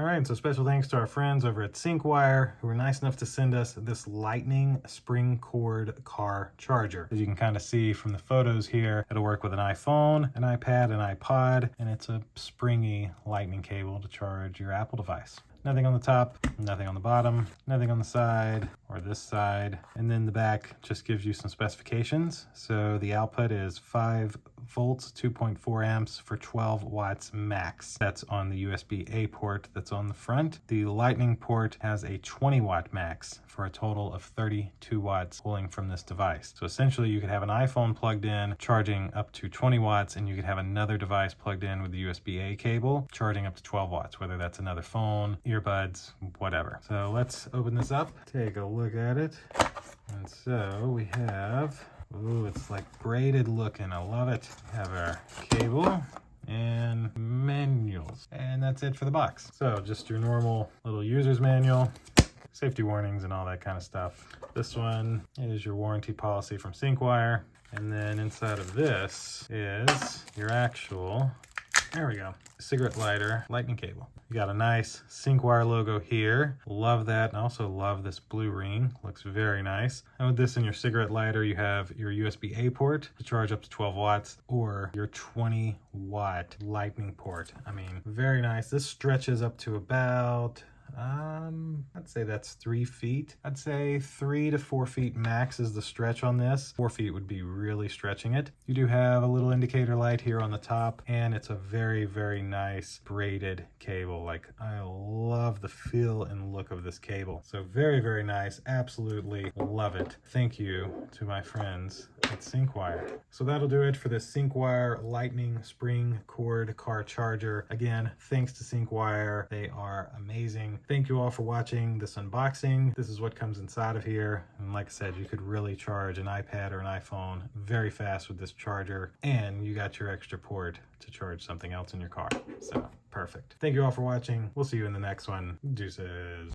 right, and so special thanks to our friends over at Syncwire who were nice enough to send us this lightning spring cord car charger. As you can kind of see from the photos here, it'll work with an iPhone, an iPad, an iPod, and it's a springy lightning cable to charge your Apple device. Nothing on the top, nothing on the bottom, nothing on the side or this side. And then the back just gives you some specifications. So the output is 5 volts, 2.4 amps for 12 watts max. That's on the USB-A port that's on the front. The lightning port has a 20 watt max for a total of 32 watts pulling from this device. So essentially you could have an iPhone plugged in charging up to 20 watts, and you could have another device plugged in with the USB-A cable charging up to 12 watts, whether that's another phone, earbuds, whatever. So let's open this up, take a look at it. And so we have, ooh, it's like braided looking. I love it. We have our cable and manuals, and that's it for the box. So just your normal little user's manual, safety warnings and all that kind of stuff. This one is your warranty policy from Syncwire. And then inside of this is your actual, there we go, cigarette lighter lightning cable. You got a nice Syncwire logo here. Love that. And I also love this blue ring. Looks very nice. And with this in your cigarette lighter, you have your USB-A port to charge up to 12 watts or your 20 watt lightning port. I mean, very nice. This stretches up to about, I'd say that's 3 feet. I'd say 3 to 4 feet max is the stretch on this. 4 feet would be really stretching it. You do have a little indicator light here on the top, and it's a very, very nice braided cable. Like, I love the feel and look of this cable. So very, very nice. Absolutely love it. Thank you to my friends at Syncwire. So that'll do it for the Syncwire lightning spring cord car charger. Again, thanks to Syncwire. They are amazing. Thank you all for watching this unboxing. This is what comes inside of here. And like I said, you could really charge an iPad or an iPhone very fast with this charger, and you got your extra port to charge something else in your car. So perfect. Thank you all for watching. We'll see you in the next one. Deuces.